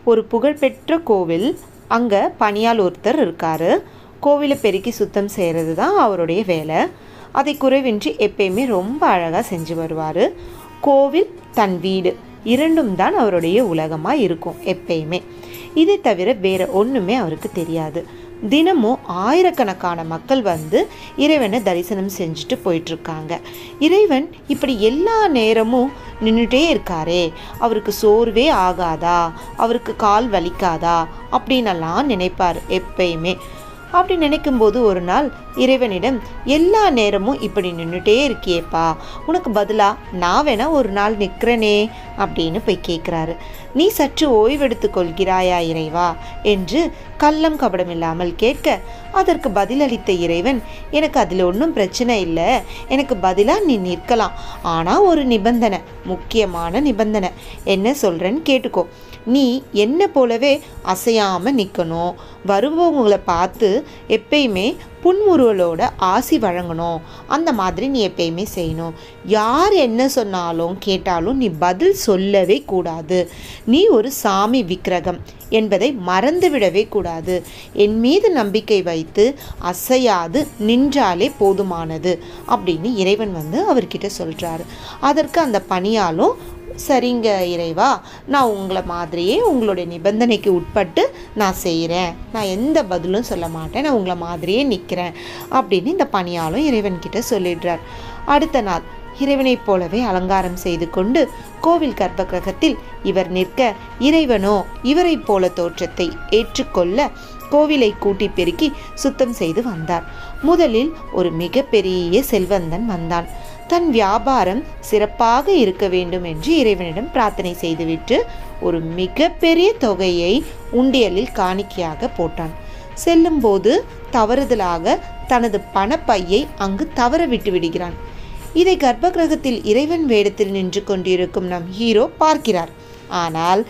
ஒரு புகழ்பெற்ற கோவில். அங்கே பணியால் ஒருத்தர் இருக்கார். கோவிலை பெருக்கி சுத்தம் செய்கிறது தான் அவருடைய வேலை. அதை குறைவின்றி எப்பயுமே ரொம்ப அழகாக செஞ்சு வருவார். கோவில், தன் வீடு இரண்டும் தான் அவருடைய உலகமாக இருக்கும் எப்பயுமே. இதை தவிர வேறு ஒன்றுமே அவருக்கு தெரியாது. தினமும் ஆயிரக்கணக்கான மக்கள் வந்து இறைவனை தரிசனம் செஞ்சுட்டு போயிட்டுருக்காங்க. இறைவன் இப்படி எல்லா நேரமும் நின்றுட்டே இருக்காரே, அவருக்கு சோர்வே ஆகாதா, அவருக்கு கால் வலிக்காதா அப்படின்னெல்லாம் நினைப்பார் எப்பயுமே. அப்படி நினைக்கும்போது ஒரு நாள் இறைவனிடம், எல்லா நேரமும் இப்படி நின்றுட்டே இருக்கியேப்பா, உனக்கு பதிலாக நான் வேணா ஒரு நாள் நிற்கிறேனே அப்படின்னு போய் கேட்குறாரு. நீ சற்று ஓய்வெடுத்து கொள்கிறாயா இறைவா என்று கள்ளம் கபடம் இல்லாமல் கேட்க, அதற்கு பதிலளித்த இறைவன், எனக்கு அதில் ஒன்றும் பிரச்சனை இல்லை, எனக்கு பதிலாக நீ நிற்கலாம், ஆனால் ஒரு நிபந்தனை, முக்கியமான நிபந்தனை. என்ன சொல்கிறேன்னு கேட்டுக்கோ. நீ என்ன போலவே அசையாமல் நிற்கணும், வருபவங்களை பார்த்து எப்பயுமே புன்முறுவலோட ஆசி வழங்கணும், அந்த மாதிரி நீ எப்பயுமே செய்யணும். யார் என்ன சொன்னாலும் கேட்டாலும் நீ பதில் சொல்லவே கூடாது. நீ ஒரு சாமி விக்கிரகம் என்பதை மறந்துவிடவே கூடாது. என் மீது நம்பிக்கை வைத்து அசையாது நின்றாலே போதுமானது அப்படின்னு இறைவன் வந்து அவர்கிட்ட சொல்கிறாரு. அதற்கு அந்த பணியாலும், சரிங்க இறைவா, நான் உங்களை மாதிரியே உங்களுடைய நிபந்தனைக்கு உட்பட்டு நான் செய்கிறேன், நான் எந்த பதிலும் சொல்ல மாட்டேன், நான் உங்களை மாதிரியே நிற்கிறேன் அப்படின்னு இந்த பணியாலும் இறைவன்கிட்ட சொல்லிடுறார். அடுத்த நாள் இறைவனைப் போலவே அலங்காரம் செய்து கொண்டு கோவில் கர்ப்ப கிரகத்தில் இவர் நிற்க, இறைவனோ இவரை போல தோற்றத்தை ஏற்றுக்கொள்ள கோவிலை கூட்டி பெருக்கி சுத்தம் செய்து வந்தார். முதலில் ஒரு மிகப்பெரிய செல்வந்தன் வந்தான். தன் வியாபாரம் சிறப்பாக இருக்க வேண்டும் என்று இறைவனிடம் பிரார்த்தனை செய்துவிட்டு ஒரு மிகப்பெரிய தொகையை உண்டியலில் காணிக்கையாக போட்டான். செல்லும்போது தவறுதலாக தனது பணப்பையை அங்கு தவற விட்டு விடுகிறான். இதை கர்ப்ப கிரகத்தில் இறைவன் வேடத்தில் நின்று கொண்டிருக்கும் நம் ஹீரோ பார்க்கிறார். ஆனால்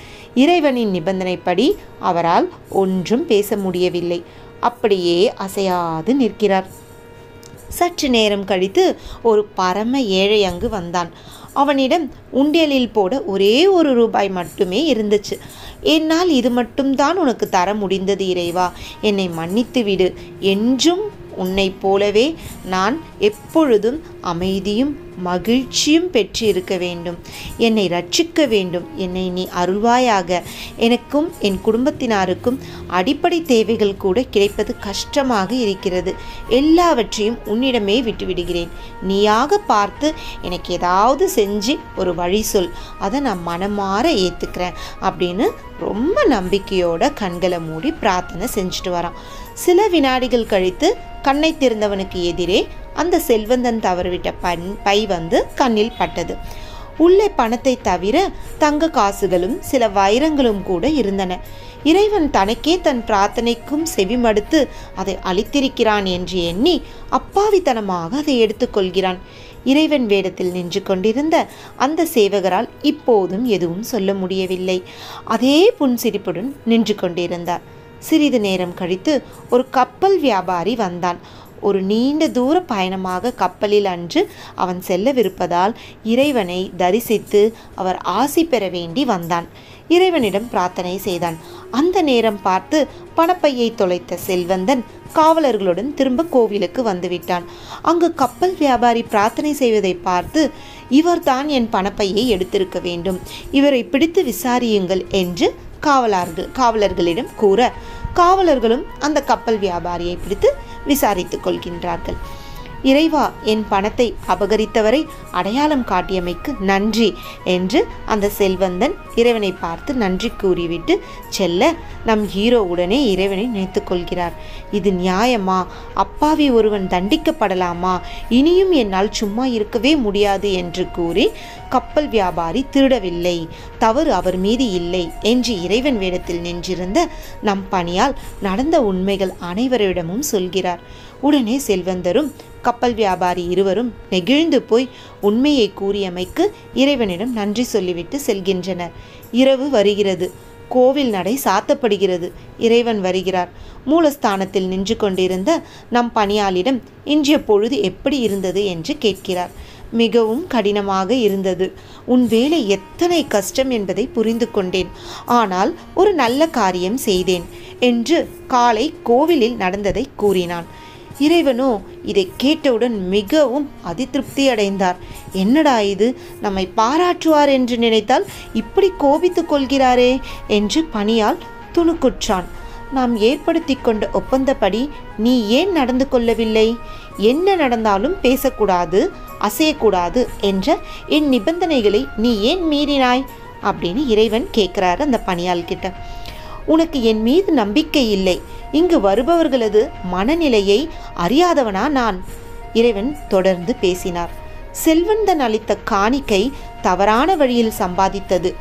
இறைவனின் நிபந்தனைப்படி அவரால் ஒன்றும் பேச முடியவில்லை. அப்படியே அசையாது நிற்கிறார். சற்று நேரம் கழித்து ஒரு பரம ஏழை அங்கு வந்தான். அவனிடம் உண்டியலில் போட ஒரே ₹1 மட்டுமே இருந்துச்சு. என்னால் இது மட்டும்தான் உனக்கு தர முடிந்தது இறைவா, என்னை மன்னித்து விடு. என்றும் உன்னை போலவே நான் எப்பொழுதும் அமைதியும் மகிழ்ச்சியும் பெற்று இருக்க வேண்டும். என்னை ரட்சிக்க வேண்டும். என்னை நீ அருள்வாயாக. எனக்கும் என் குடும்பத்தினருக்கும் அடிப்படை தேவைகள் கூட கிடைப்பது கஷ்டமாக இருக்கிறது. எல்லாவற்றையும் உன்னிடமே விட்டுவிடுகிறேன். நீயாக பார்த்து எனக்கு ஏதாவது செஞ்சு ஒரு வழி சொல், அதை நான் மனமாற ஏற்றுக்கிறேன் அப்படின்னு ரொம்ப நம்பிக்கையோட கண்களை மூடி பிரார்த்தனை செஞ்சுட்டு வரான். சில வினாடிகள் கழித்து கண்ணை திறந்தவனுக்கு எதிரே அந்த செல்வந்தன் தவறிவிட்ட பை வந்து கண்ணில் பட்டது. உள்ளே பணத்தை தவிர தங்க காசுகளும் சில வைரங்களும் கூட இருந்தன. இறைவன் தனக்கே தன் பிரார்த்தனைக்கும் செவிமடுத்து அதை அளித்திருக்கிறான் என்று எண்ணி அப்பாவித்தனமாக அதை எடுத்துக்கொள்கிறான். இறைவன் வேடத்தில் நின்று கொண்டிருந்த அந்த சேவகரால் இப்போதும் எதுவும் சொல்ல முடியவில்லை. அதே புன்சிரிப்புடன் நின்று கொண்டிருந்தார். சிறிது நேரம் கழித்து ஒரு கப்பல் வியாபாரி வந்தான். ஒரு நீண்ட தூர பயணமாக கப்பலில் அன்று அவன் செல்லவிருப்பதால் இறைவனை தரிசித்து அவர் ஆசி பெற வேண்டி வந்தான். இறைவனிடம் பிரார்த்தனை செய்தான். அந்த நேரம் பார்த்து பணப்பையை தொலைத்த செல்வந்தன் காவலர்களுடன் திரும்ப கோவிலுக்கு வந்துவிட்டான். அங்கு கப்பல் வியாபாரி பிரார்த்தனை செய்வதை பார்த்து, இவர்தான் என் பணப்பையை எடுத்திருக்க வேண்டும், இவரை பிடித்து விசாரியுங்கள் என்று காவலர்களிடம் கூற, காவலர்களும் அந்த கப்பல் வியாபாரியை பிடித்து விசாரித்துக் கொள்கின்றார்கள். இறைவா, என் பணத்தை அபகரித்தவரை அடையாளம் காட்டியமைக்கு நன்றி என்று அந்த செல்வந்தன் இறைவனை பார்த்து நன்றி கூறிவிட்டு செல்ல, நம் ஹீரோ உடனே இறைவனை நினைத்து கொள்கிறார். இது நியாயமா? அப்பாவி ஒருவன் தண்டிக்கப்படலாமா? இனியும் என்னால் சும்மா இருக்கவே முடியாது என்று கூறி கப்பல் வியாபாரி திருடவில்லை, தவறு அவர் மீது இல்லை என்று இறைவன் வேடத்தில் நின்றிருந்த நம் பணியால் நடந்த உண்மைகள் அனைவரிடமும் சொல்கிறார். உடனே செல்வந்தரும் கப்பல் வியாபாரி இருவரும் நெகிழ்ந்து போய் உண்மையை கூறியமைக்கு இறைவனிடம் நன்றி சொல்லிவிட்டு செல்கின்றனர். இரவு வருகிறது. கோவில் நடை சாத்தப்படுகிறது. இறைவன் வருகிறார். மூலஸ்தானத்தில் நின்று கொண்டிருந்த நம் பணியாளிடம் இன்றைய பொழுது எப்படி இருந்தது என்று கேட்கிறார். மிகவும் கடினமாக இருந்தது. உன் வேலை எத்தனை கஷ்டம் என்பதை புரிந்து கொண்டேன். ஆனால் ஒரு நல்ல காரியம் செய்தேன் என்று காலை கோவிலில் நடந்ததை கூறினான். இறைவனோ இதை கேட்டவுடன் மிகவும் அதிருப்தி அடைந்தார். என்னடா இது, நம்மை பாராட்டுவார் என்று நினைத்தால் இப்படி கோபித்துக் கொள்கிறாரே என்று பணியால் துணுக்குற்றான். நாம் ஏற்படுத்தி கொண்ட ஒப்பந்தப்படி நீ ஏன் நடந்து கொள்ளவில்லை? என்ன நடந்தாலும் பேசக்கூடாது, அசையக்கூடாது என்ற என் நிபந்தனைகளை நீ ஏன் மீறினாய் அப்படின்னு இறைவன் கேட்குறாரு அந்த பணியாள் கிட்ட. உனக்கு என் மீது நம்பிக்கை இல்லை. இங்கு வருபவர்களது மனநிலையை அறியாதவனா நான்? இறைவன் தொடர்ந்து பேசினார். செல்வந்தன் அளித்த காணிக்கை தவறான வழியில் சம்பாதித்தது.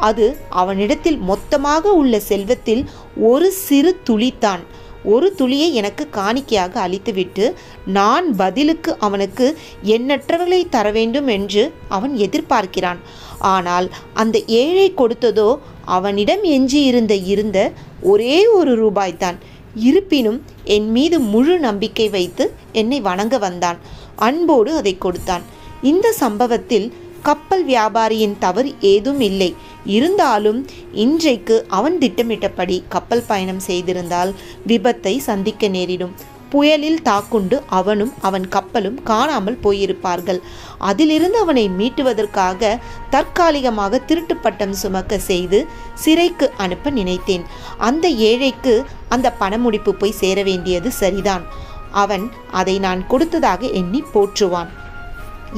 அது அவனிடத்தில் மொத்தமாக உள்ள செல்வத்தில் ஒரு சிறு துளித்தான். ஒரு துளியை எனக்கு காணிக்கையாக அளித்துவிட்டு நான் பதிலுக்கு அவனுக்கு எண்ணற்றவர்களை தர வேண்டும் என்று அவன் எதிர்பார்க்கிறான். ஆனால் அந்த ஏழை கொடுத்ததோ அவனிடம் எஞ்சி இருந்த ஒரே ₹1 தான். இருப்பினும் என் மீது முழு நம்பிக்கை வைத்து என்னை வணங்க வந்தான். அன்போடு அதை கொடுத்தான். இந்த சம்பவத்தில் கப்பல் வியாபாரியின் தவறு ஏதும் இல்லை. இருந்தாலும் இன்றைக்கு அவன் திட்டமிட்டபடி கப்பல் பயணம் செய்திருந்தால் விபத்தை சந்திக்க நேரிடும். புயலில் தாக்குண்டு அவனும் அவன் கப்பலும் காணாமல் போயிருப்பார்கள். அதிலிருந்து அவனை மீட்டுவதற்காக தற்காலிகமாக திருட்டு பட்டம் சுமக்க செய்து சிறைக்கு அனுப்ப நினைத்தேன். அந்த ஏழைக்கு அந்த பணமுடிப்பு போய் சேர வேண்டியது சரிதான். அவன் அதை நான் கொடுத்ததாக எண்ணி போற்றுவான்.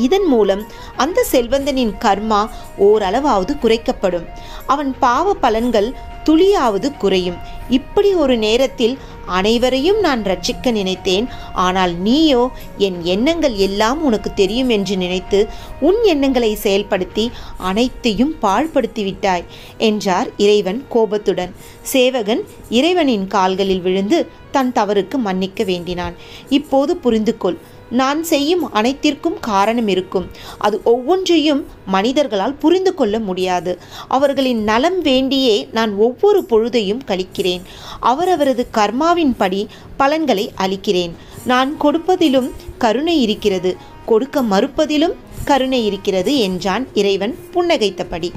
இதன் மூலம் அந்த செல்வந்தனின் கர்மா ஓரளவாவது குறைக்கப்படும். அவன் பாவ பலன்கள் துளியாவது குறையும். இப்படி ஒரு நேரத்தில் அனைவரையும் நான் ரட்சிக்க நினைத்தேன். ஆனால் நீயோ என் எண்ணங்கள் எல்லாம் உனக்கு தெரியும் என்று நினைத்து உன் எண்ணங்களை செயல்படுத்தி அனைத்தையும் பாழ்படுத்தி விட்டாய் என்றார் இறைவன் கோபத்துடன். சேவகன் இறைவனின் கால்களில் விழுந்து தன் தவறுக்கு மன்னிக்க வேண்டினான். இப்போது புரிந்து கொள், நான் செய்யும் அனைத்திற்கும் காரணம் இருக்கும். அது ஒவ்வொன்றையும் மனிதர்களால் புரிந்து கொள்ள முடியாது. அவர்களின் நலம் வேண்டியே நான் ஒவ்வொரு பொழுதையும் கழிக்கிறேன். அவரவரது கர்மாவின் படி பலன்களை அளிக்கிறேன். நான் கொடுப்பதிலும் கருணை இருக்கிறது, கொடுக்க மறுப்பதிலும் கருணை இருக்கிறது என்றான் இறைவன் புன்னகைத்தபடி.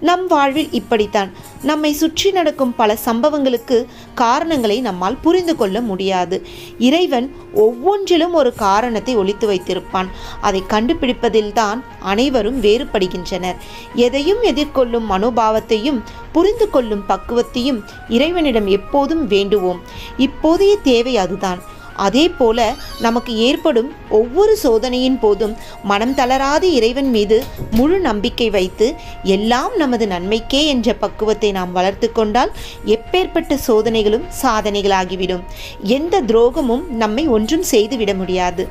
நம் வாழ்வில் இப்படித்தான். நம்மை சுற்றி நடக்கும் பல சம்பவங்களுக்கு காரணங்களை நம்மால் புரிந்து கொள்ள முடியாது. இறைவன் ஒவ்வொன்றிலும் ஒரு காரணத்தை ஒளித்து வைத்திருப்பான். அதை கண்டுபிடிப்பதில்தான் அனைவரும் வேறுபடுகின்றனர். எதையும் எதிர்கொள்ளும் மனோபாவத்தையும் புரிந்து கொள்ளும் பக்குவத்தையும் இறைவனிடம் எப்போதும் வேண்டுவோம். இப்போதைய தேவை அதுதான். அதே போல நமக்கு ஏற்படும் ஒவ்வொரு சோதனையின் போதும் மனம் தளராது இறைவன் மீது முழு நம்பிக்கை வைத்து எல்லாம் நமது நன்மைக்கே என்ற பக்குவத்தை நாம் வளர்த்து கொண்டால் எப்பேற்பட்ட சோதனைகளும் சாதனைகளாகிவிடும். எந்த துரோகமும் நம்மை ஒன்றும் செய்துவிட முடியாது.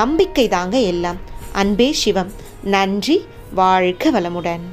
நம்பிக்கை தாங்க எல்லாம். அன்பே சிவம். நன்றி. வாழ்க வளமுடன்.